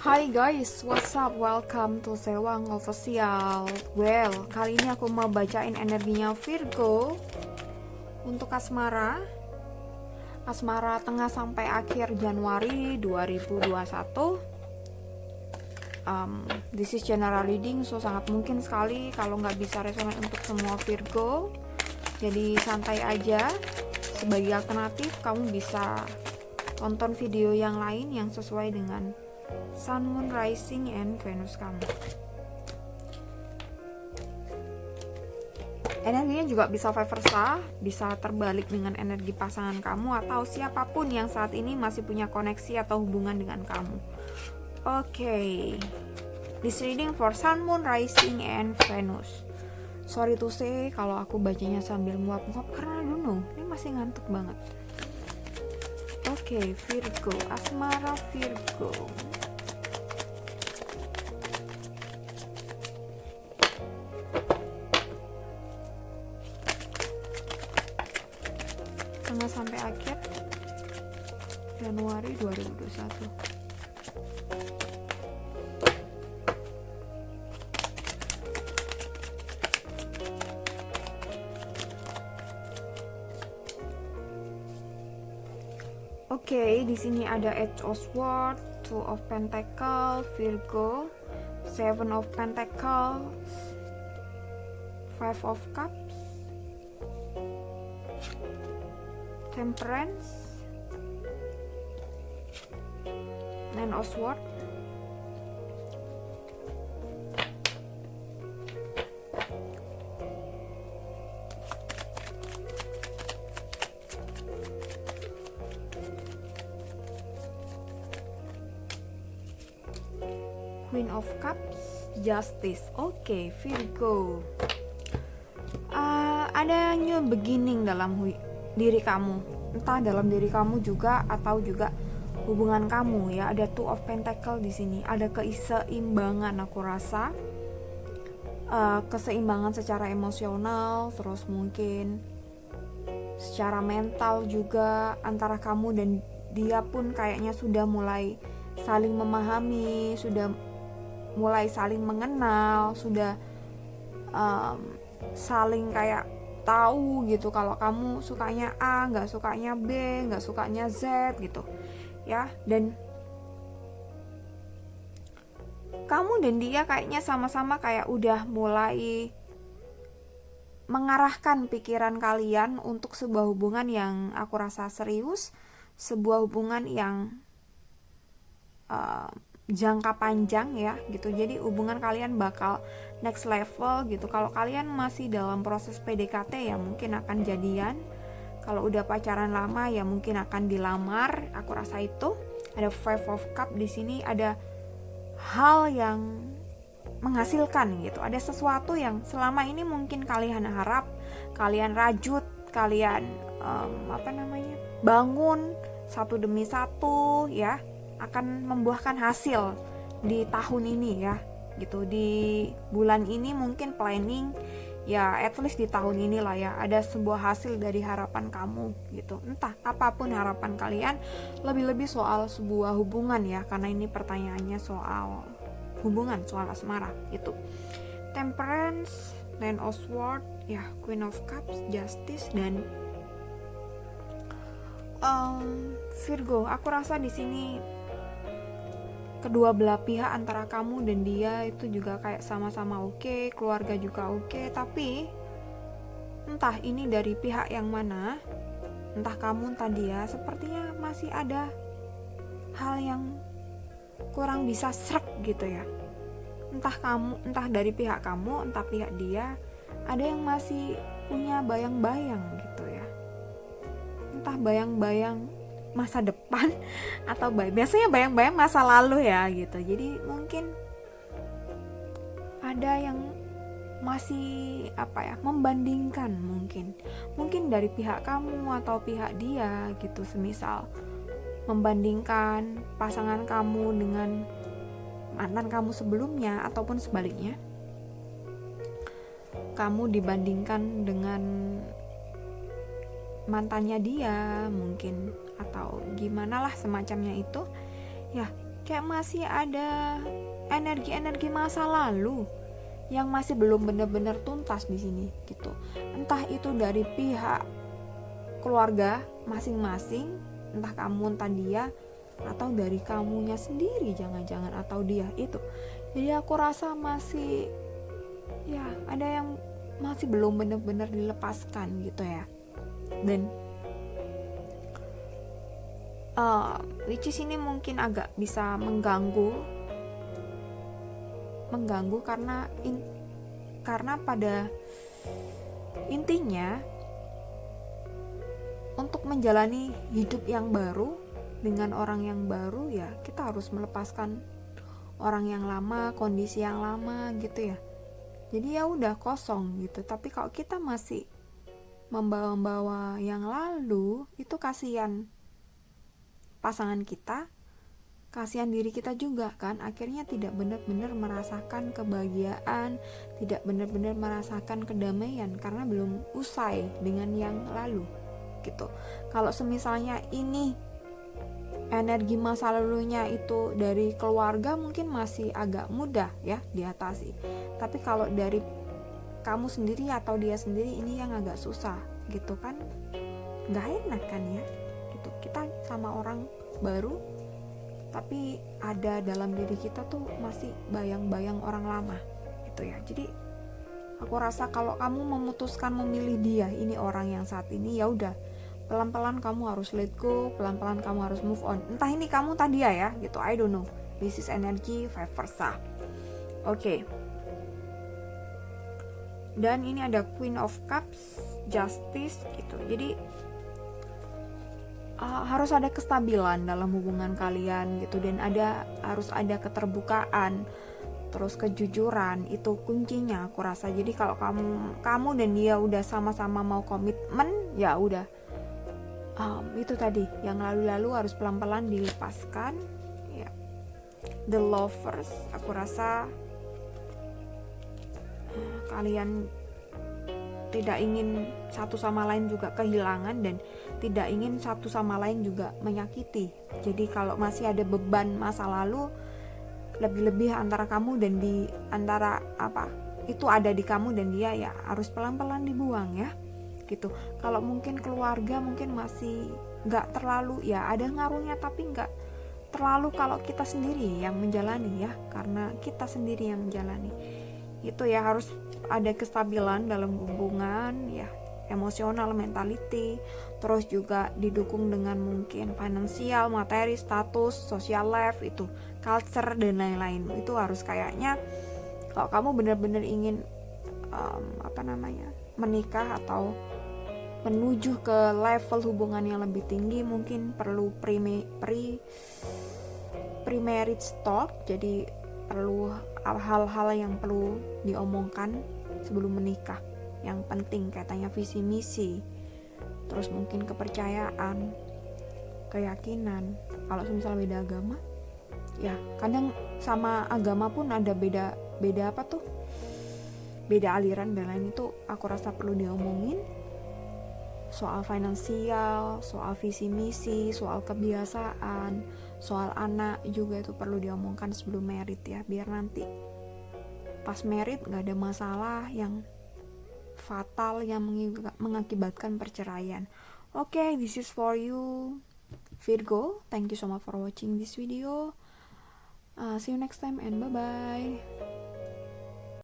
Hai guys, what's up? Welcome to Sewang Official. Well, kali ini aku mau bacain energinya Virgo untuk asmara. Asmara tengah sampai akhir Januari 2021. This is general reading, so sangat mungkin sekali kalau nggak bisa resonan untuk semua Virgo. Jadi santai aja. Sebagai alternatif, kamu bisa tonton video yang lain yang sesuai dengan Sun, Moon, Rising, and Venus kamu. Energinya juga bisa vice versa, bisa terbalik dengan energi pasangan kamu atau siapapun yang saat ini masih punya koneksi atau hubungan dengan kamu. Okay. This reading for Sun, Moon, Rising, and Venus. Sorry to say kalau aku bacanya sambil nguap-nguap karena I don't know, ini masih ngantuk banget. Okay, Virgo, asmara Virgo. Tengah sampai akhir Januari 2021. Oke, di sini ada Eight of Swords, Two of Pentacles, Virgo, Seven of Pentacles, Five of Cups, Temperance, Nine of Swords, Queen of Cups, Justice. Oke, Virgo. Ada new beginning dalam diri kamu, entah dalam diri kamu juga atau juga hubungan kamu ya. Ada Two of Pentacles di sini, ada keseimbangan aku rasa, keseimbangan secara emosional, terus mungkin secara mental juga antara kamu dan dia pun kayaknya sudah mulai saling memahami, sudah mulai saling mengenal, sudah saling kayak tahu gitu kalau kamu sukanya A, nggak sukanya B, nggak sukanya Z gitu ya. Dan kamu dan dia kayaknya sama-sama kayak udah mulai mengarahkan pikiran kalian untuk sebuah hubungan yang aku rasa serius, sebuah hubungan yang jangka panjang ya gitu. Jadi hubungan kalian bakal next level gitu. Kalau kalian masih dalam proses PDKT ya mungkin akan jadian. Kalau udah pacaran lama ya mungkin akan dilamar. Aku rasa itu. Ada Five of Cup di sini, ada hal yang menghasilkan gitu. Ada sesuatu yang selama ini mungkin kalian harap, kalian rajut, kalian bangun satu demi satu ya, akan membuahkan hasil di tahun ini ya gitu. Di bulan ini mungkin planning ya, at least di tahun ini lah ya, ada sebuah hasil dari harapan kamu gitu. Entah apapun harapan kalian, lebih-lebih soal sebuah hubungan ya, karena ini pertanyaannya soal hubungan, soal asmara itu. Temperance, Nine of Swords ya, Queen of Cups, Justice, dan Virgo. Aku rasa di sini kedua belah pihak antara kamu dan dia itu juga kayak sama-sama oke, keluarga juga oke, tapi entah ini dari pihak yang mana, entah kamu entah dia, sepertinya masih ada hal yang kurang bisa srek gitu ya. Entah dari pihak kamu, entah pihak dia, ada yang masih punya bayang-bayang gitu ya. Entah bayang-bayang masa depan atau biasanya bayang-bayang masa lalu ya gitu. Jadi mungkin ada yang masih membandingkan, mungkin dari pihak kamu atau pihak dia gitu. Semisal membandingkan pasangan kamu dengan mantan kamu sebelumnya, ataupun sebaliknya kamu dibandingkan dengan mantannya dia mungkin, atau gimana lah semacamnya itu ya. kayak masih ada energi-energi masa lalu yang masih belum benar-benar tuntas di sini gitu. Entah itu dari pihak keluarga masing-masing, entah kamu entah dia, atau dari kamunya sendiri jangan-jangan, atau dia itu. Jadi aku rasa masih ya ada yang masih belum benar-benar dilepaskan gitu ya. Dan which is ini mungkin agak bisa mengganggu karena pada intinya untuk menjalani hidup yang baru dengan orang yang baru ya kita harus melepaskan orang yang lama, kondisi yang lama gitu ya. Jadi ya udah kosong gitu. Tapi kalau kita masih membawa-bawa yang lalu, itu kasihan pasangan kita, kasihan diri kita juga kan. Akhirnya tidak benar-benar merasakan kebahagiaan, tidak benar-benar merasakan kedamaian karena belum usai dengan yang lalu gitu. Kalau semisalnya ini energi masa lalunya itu dari keluarga mungkin masih agak mudah ya diatasi. Tapi kalau dari kamu sendiri atau dia sendiri ini yang agak susah gitu kan, nggak enak kan ya gitu. Kita sama orang baru tapi ada dalam diri kita tuh masih bayang-bayang orang lama gitu ya. Jadi aku rasa kalau kamu memutuskan memilih dia, ini orang yang saat ini, ya udah pelan-pelan kamu harus let go, pelan-pelan kamu harus move on. Entah ini kamu tadi ya gitu, I don't know. This is energy vice versa. Oke. Dan ini ada Queen of Cups, Justice gitu. Jadi harus ada kestabilan dalam hubungan kalian gitu, dan harus ada keterbukaan, terus kejujuran, itu kuncinya aku rasa. Jadi kalau kamu dan dia udah sama-sama mau komitmen, ya udah. Itu tadi yang lalu-lalu harus pelan-pelan dilepaskan ya. The Lovers, aku rasa kalian tidak ingin satu sama lain juga kehilangan dan tidak ingin satu sama lain juga menyakiti. Jadi kalau masih ada beban masa lalu lebih-lebih antara kamu dan itu ada di kamu dan dia, ya harus pelan-pelan dibuang ya gitu. Kalau mungkin keluarga mungkin masih nggak terlalu ya ada ngaruhnya, tapi nggak terlalu kalau kita sendiri yang menjalani ya, karena kita sendiri yang menjalani itu ya. Harus ada kestabilan dalam hubungan ya, emosional, mentality, terus juga didukung dengan mungkin finansial, materi, status, social life, itu culture dan lain-lain. Itu harus kayaknya kalau kamu benar-benar ingin menikah atau menuju ke level hubungan yang lebih tinggi, mungkin perlu pre-marriage talk. Jadi perlu hal-hal yang perlu diomongkan sebelum menikah. Yang penting katanya visi misi, terus mungkin kepercayaan, keyakinan. Kalau misalnya beda agama, ya kadang sama agama pun ada beda beda aliran dan lain, itu aku rasa perlu diomongin. Soal finansial, soal visi misi, soal kebiasaan, soal anak juga itu perlu diomongkan sebelum married ya, biar nanti pas married gak ada masalah yang fatal yang mengakibatkan perceraian. Okay, this is for you Virgo. Thank you so much for watching this video. See you next time and bye bye.